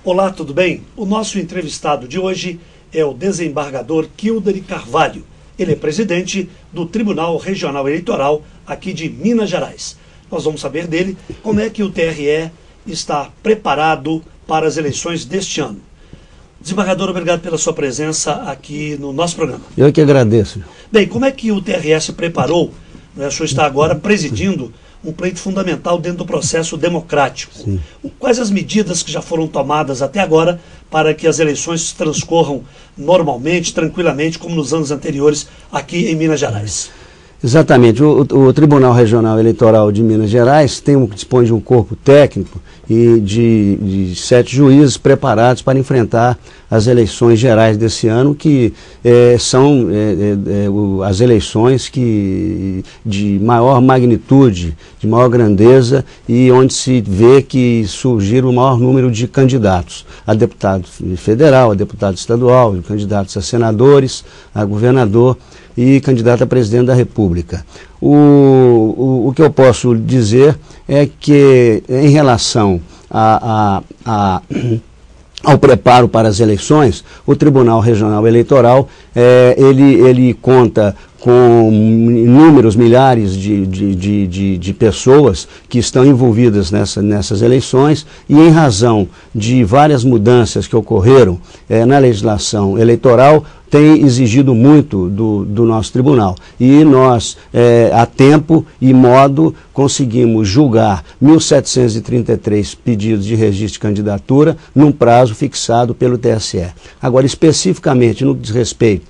Olá, tudo bem? O nosso entrevistado de hoje é o desembargador Kilder Carvalho. Ele é presidente do Tribunal Regional Eleitoral aqui de Minas Gerais. Nós vamos saber dele como é que o TRE está preparado para as eleições deste ano. Desembargador, obrigado pela sua presença aqui no nosso programa. Eu que agradeço. Bem, como é que o TRE se preparou? O senhor está agora presidindo um pleito fundamental dentro do processo democrático. Sim. Quais as medidas que já foram tomadas até agora para que as eleições transcorram normalmente, tranquilamente, como nos anos anteriores aqui em Minas Gerais? Exatamente. O Tribunal Regional Eleitoral de Minas Gerais dispõe de um corpo técnico e de 7 juízes preparados para enfrentar as eleições gerais desse ano, que são as eleições de maior magnitude, de maior grandeza, e onde se vê que surgiram o maior número de candidatos a deputado federal, a deputado estadual, candidatos a senadores, a governador e candidato a presidente da República. O que eu posso dizer é que, em relação ao preparo para as eleições, o Tribunal Regional Eleitoral, ele conta com inúmeros milhares de pessoas que estão envolvidas nessas eleições, e em razão de várias mudanças que ocorreram na legislação eleitoral, tem exigido muito do nosso tribunal. E nós, a tempo e modo, conseguimos julgar 1.733 pedidos de registro de candidatura num prazo fixado pelo TSE. Agora, especificamente no que diz respeito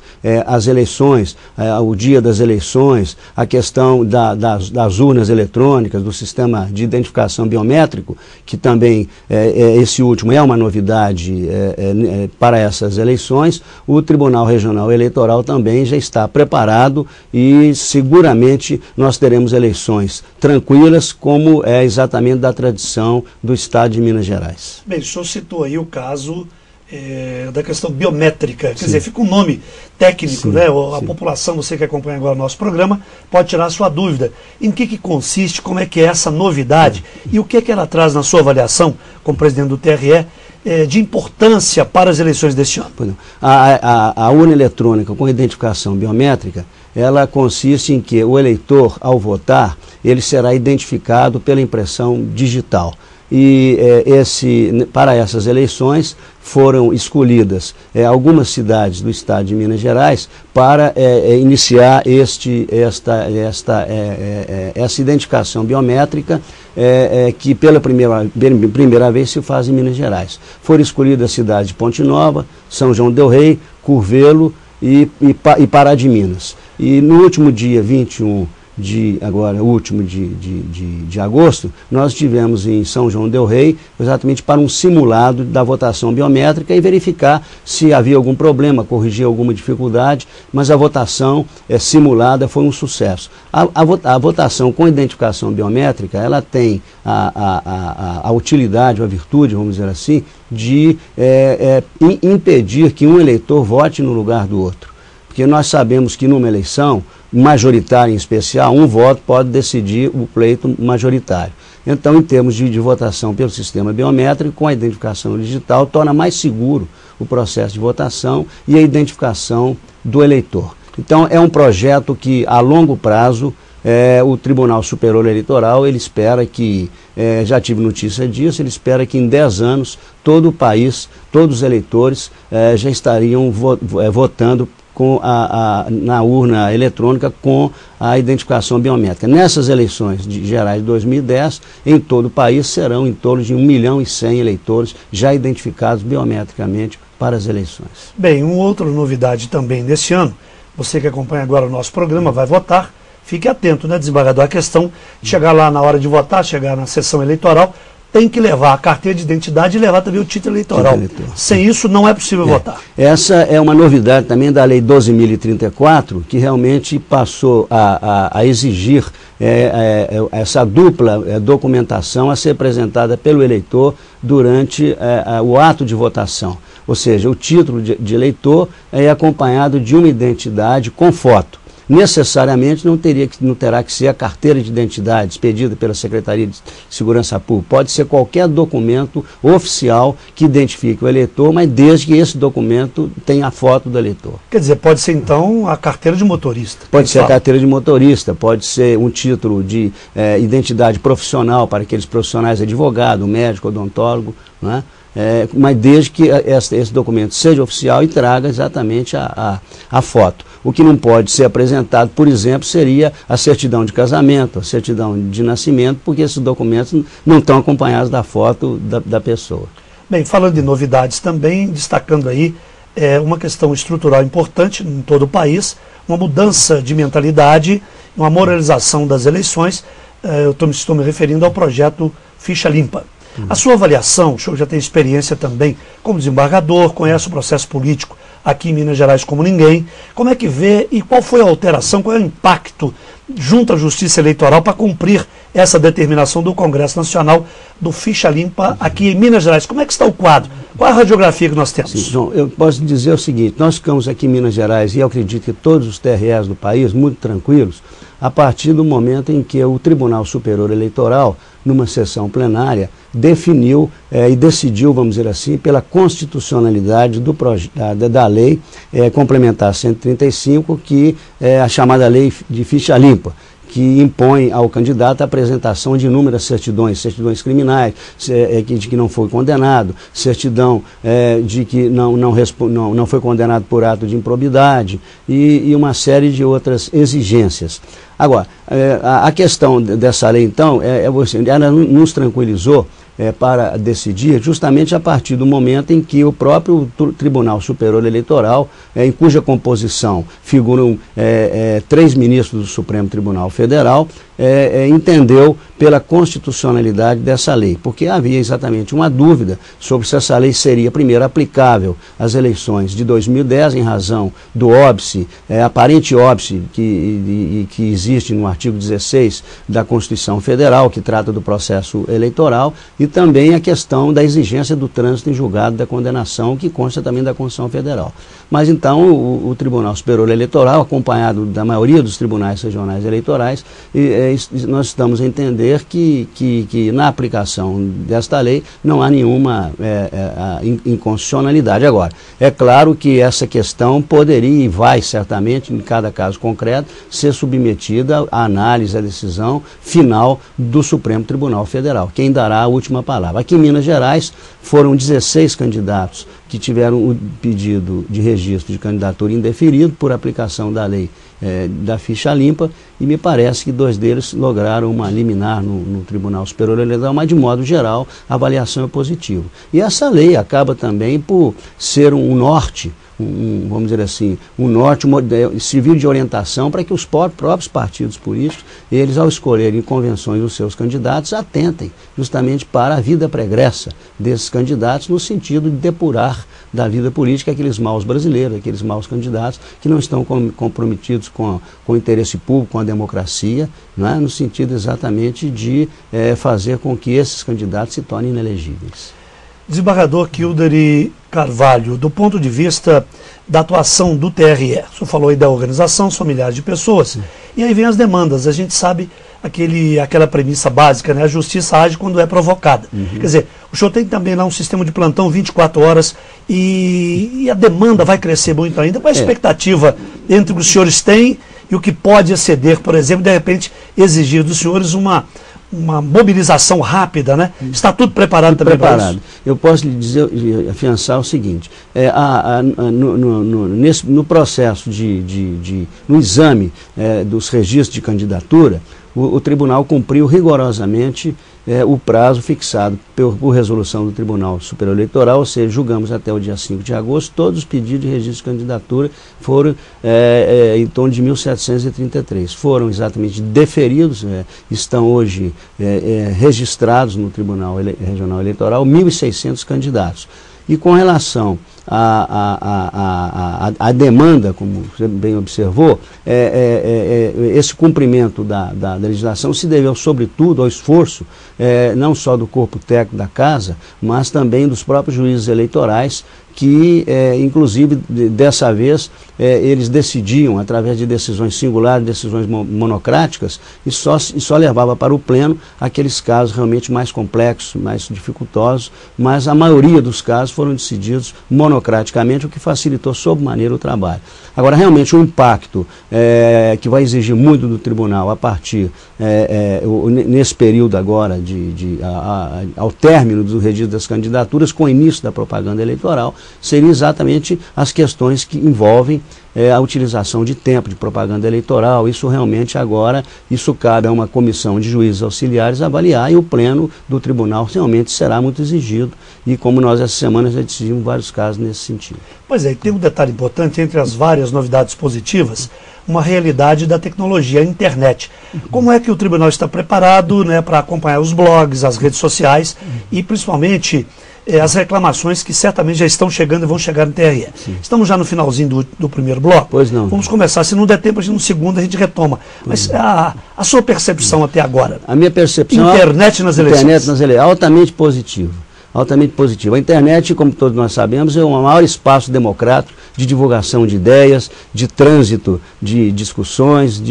às eleições, ao dia das eleições, a questão das urnas eletrônicas, do sistema de identificação biométrico, que também, esse último é uma novidade para essas eleições, o Tribunal Regional Eleitoral também já está preparado e seguramente nós teremos eleições tranquilas, como é exatamente da tradição do Estado de Minas Gerais. Bem, o senhor citou aí o caso da questão biométrica, quer Sim. dizer, fica um nome técnico, Sim, né? A sim. população, você que acompanha agora o nosso programa, pode tirar a sua dúvida. Em que consiste, como é que é essa novidade e o que ela traz na sua avaliação, como presidente do TRE, de importância para as eleições deste ano? A urna eletrônica com identificação biométrica, ela consiste em que o eleitor, ao votar, ele será identificado pela impressão digital. E para essas eleições foram escolhidas algumas cidades do estado de Minas Gerais para iniciar essa identificação biométrica que pela primeira vez se faz em Minas Gerais. Foram escolhidas as cidades de Ponte Nova, São João del Rei, Curvelo e Pará de Minas. E no último dia 21 de agosto, nós estivemos em São João del Rei, exatamente para um simulado da votação biométrica e verificar se havia algum problema, corrigir alguma dificuldade, mas a votação simulada foi um sucesso. A votação com identificação biométrica, ela tem a utilidade, a virtude, vamos dizer assim, de impedir que um eleitor vote no lugar do outro. Porque nós sabemos que numa eleição majoritária em especial, um voto pode decidir o pleito majoritário. Então, em termos de votação pelo sistema biométrico, com a identificação digital, torna mais seguro o processo de votação e a identificação do eleitor. Então, é um projeto que, a longo prazo, o Tribunal Superior Eleitoral, ele espera que, já tive notícia disso, ele espera que em 10 anos, todo o país, todos os eleitores já estariam votando na urna eletrônica com a identificação biométrica. Nessas eleições gerais de 2010, em todo o país, serão em torno de 1.100.000 eleitores já identificados biometricamente para as eleições. Bem, uma outra novidade também desse ano, você que acompanha agora o nosso programa vai votar, fique atento, né, desembargador, a questão de chegar lá na hora de votar, chegar na sessão eleitoral, tem que levar a carteira de identidade e levar também o título eleitoral. Sem isso não é possível votar. Essa é uma novidade também da Lei 12.034, que realmente passou a exigir essa dupla documentação a ser apresentada pelo eleitor durante o ato de votação. Ou seja, o título de eleitor é acompanhado de uma identidade com foto. Necessariamente não terá que ser a carteira de identidade expedida pela Secretaria de Segurança Pública. Pode ser qualquer documento oficial que identifique o eleitor, mas desde que esse documento tenha a foto do eleitor. Quer dizer, pode ser então a carteira de motorista. Pode ser a carteira de motorista, pode ser um título de identidade profissional para aqueles profissionais, advogado, médico, odontólogo, não é? Mas desde que esse documento seja oficial e traga exatamente a foto. O que não pode ser apresentado, por exemplo, seria a certidão de casamento, a certidão de nascimento, porque esses documentos não estão acompanhados da foto da pessoa. Bem, falando de novidades também, destacando aí uma questão estrutural importante em todo o país, uma mudança de mentalidade, uma moralização das eleições. Eu estou me referindo ao projeto Ficha Limpa. A sua avaliação, o senhor já tem experiência também como desembargador, conhece o processo político aqui em Minas Gerais como ninguém. Como é que vê e qual foi a alteração, qual é o impacto junto à Justiça Eleitoral para cumprir essa determinação do Congresso Nacional do Ficha Limpa aqui em Minas Gerais? Como é que está o quadro? Qual é a radiografia que nós temos? Sim, João, eu posso dizer o seguinte, nós ficamos aqui em Minas Gerais e eu acredito que todos os TREs do país muito tranquilos a partir do momento em que o Tribunal Superior Eleitoral, numa sessão plenária, definiu e decidiu, vamos dizer assim, pela constitucionalidade da lei complementar 135, que é a chamada lei de ficha limpa, que impõe ao candidato a apresentação de inúmeras certidões criminais, de que não foi condenado, certidão de que não foi condenado por ato de improbidade e uma série de outras exigências. Agora, a questão dessa lei, então, ela nos tranquilizou para decidir justamente a partir do momento em que o próprio Tribunal Superior Eleitoral, em cuja composição figuram 3 ministros do Supremo Tribunal Federal, entendeu pela constitucionalidade dessa lei, porque havia exatamente uma dúvida sobre se essa lei seria, primeiro, aplicável às eleições de 2010, em razão do óbice, aparente óbice que existe no artigo 16 da Constituição Federal, que trata do processo eleitoral, e também a questão da exigência do trânsito em julgado da condenação, que consta também da Constituição Federal. Mas então o Tribunal Superior Eleitoral, acompanhado da maioria dos tribunais regionais eleitorais, nós estamos a entender que na aplicação desta lei não há nenhuma inconstitucionalidade. Agora, é claro que essa questão poderia e vai certamente, em cada caso concreto, ser submetida à análise, à decisão final do Supremo Tribunal Federal, quem dará a última palavra. Aqui em Minas Gerais foram 16 candidatos que tiveram o pedido de registro de candidatura indeferido por aplicação da lei da ficha limpa, e me parece que 2 deles lograram uma liminar no Tribunal Superior Eleitoral, mas de modo geral a avaliação é positiva. E essa lei acaba também por ser um norte, vamos dizer assim, um norte civil de orientação para que os próprios partidos políticos, eles ao escolherem convenções dos seus candidatos, atentem justamente para a vida pregressa desses candidatos, no sentido de depurar da vida política aqueles maus brasileiros, aqueles maus candidatos que não estão comprometidos com o interesse público, com a democracia, não é? No sentido exatamente de fazer com que esses candidatos se tornem inelegíveis. Desembargador Kildare Carvalho, do ponto de vista da atuação do TRE, o senhor falou aí da organização, são milhares de pessoas, sim, e aí vem as demandas. A gente sabe aquela premissa básica, né? A justiça age quando é provocada. Quer dizer, o senhor tem também lá um sistema de plantão 24 horas e a demanda vai crescer muito ainda. Qual a expectativa entre o que os senhores têm e o que pode exceder, por exemplo, de repente exigir dos senhores uma mobilização rápida, né? Está tudo preparado também para isso? Eu posso lhe dizer, afiançar o seguinte, no processo no exame dos registros de candidatura, o tribunal cumpriu rigorosamente o prazo fixado por resolução do Tribunal Superior Eleitoral, ou seja, julgamos até o dia 5 de agosto, todos os pedidos de registro de candidatura foram em torno de 1.733. Foram exatamente deferidos, estão hoje registrados no Tribunal Regional Eleitoral 1.600 candidatos. E com relação à demanda, como você bem observou, esse cumprimento da legislação se deveu, sobretudo, ao esforço não só do corpo técnico da Casa, mas também dos próprios juízes eleitorais, que, inclusive, dessa vez, eles decidiam, através de decisões singulares, decisões monocráticas, e só levava para o pleno aqueles casos realmente mais complexos, mais dificultosos, mas a maioria dos casos foram decididos monocraticamente, o que facilitou sobremaneira o trabalho. Agora, realmente, o impacto que vai exigir muito do tribunal a partir, nesse período agora, ao término do registro das candidaturas, com o início da propaganda eleitoral, seriam exatamente as questões que envolvem a utilização de tempo de propaganda eleitoral. Isso realmente agora, isso cabe a uma comissão de juízes auxiliares avaliar, e o pleno do tribunal realmente será muito exigido, e como nós essa semana já decidimos vários casos nesse sentido. Pois é, e tem um detalhe importante entre as várias novidades positivas, uma realidade da tecnologia, a internet. Como é que o tribunal está preparado, né, para acompanhar os blogs, as redes sociais e principalmente as reclamações que certamente já estão chegando e vão chegar no TRE. Sim. Estamos já no finalzinho do primeiro bloco. Pois não. Vamos começar, se não der tempo, no segundo a gente retoma. Mas a sua percepção até agora? A minha percepção... Internet nas eleições. Internet nas eleições, altamente positivo. Altamente positivo. A internet, como todos nós sabemos, é o maior espaço democrático de divulgação de ideias, de trânsito, de discussões,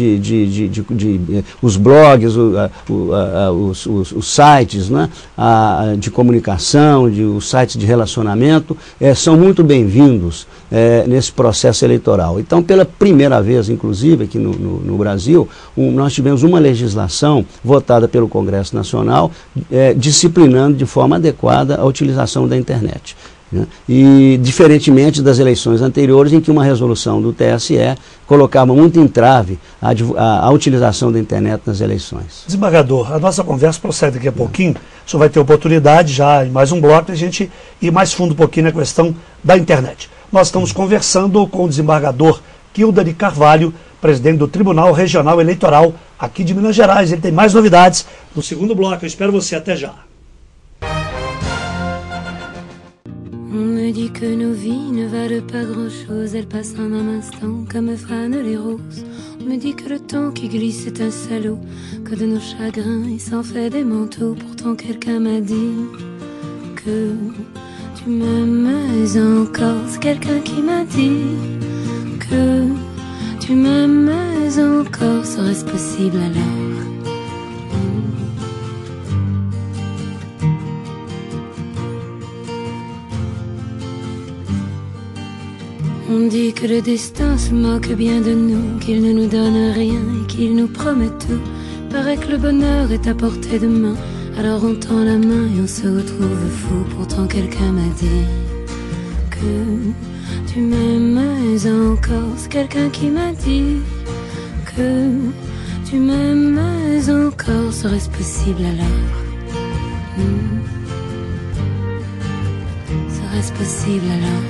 os blogs, os sites, né, de comunicação, os sites de relacionamento, são muito bem-vindos nesse processo eleitoral. Então, pela primeira vez, inclusive, aqui no Brasil, nós tivemos uma legislação votada pelo Congresso Nacional, disciplinando de forma adequada a utilização da internet. Né? E diferentemente das eleições anteriores, em que uma resolução do TSE colocava muito entrave a utilização da internet nas eleições. Desembargador, a nossa conversa procede daqui a pouquinho. O senhor vai ter oportunidade já em mais um bloco de a gente ir mais fundo um pouquinho na questão da internet. Nós estamos conversando com o desembargador Kilder de Carvalho, presidente do Tribunal Regional Eleitoral aqui de Minas Gerais. Ele tem mais novidades no segundo bloco. Eu espero você até já. On me dit que nos vies ne valent pas grand-chose, elles passent en un instant comme fanent les roses. On me dit que le temps qui glisse est un salaud, que de nos chagrins il s'en fait des manteaux. Pourtant quelqu'un m'a dit que tu m'aimes encore. C'est quelqu'un qui m'a dit que tu m'aimes encore. Serait-ce possible alors? On dit que le destin se moque bien de nous, qu'il ne nous donne rien et qu'il nous promet tout. Paraît que le bonheur est à portée de main, alors on tend la main et on se retrouve fou. Pourtant quelqu'un m'a dit que tu m'aimes encore. C'est quelqu'un qui m'a dit que tu m'aimes encore. Serait-ce possible alors? Serait-ce possible alors?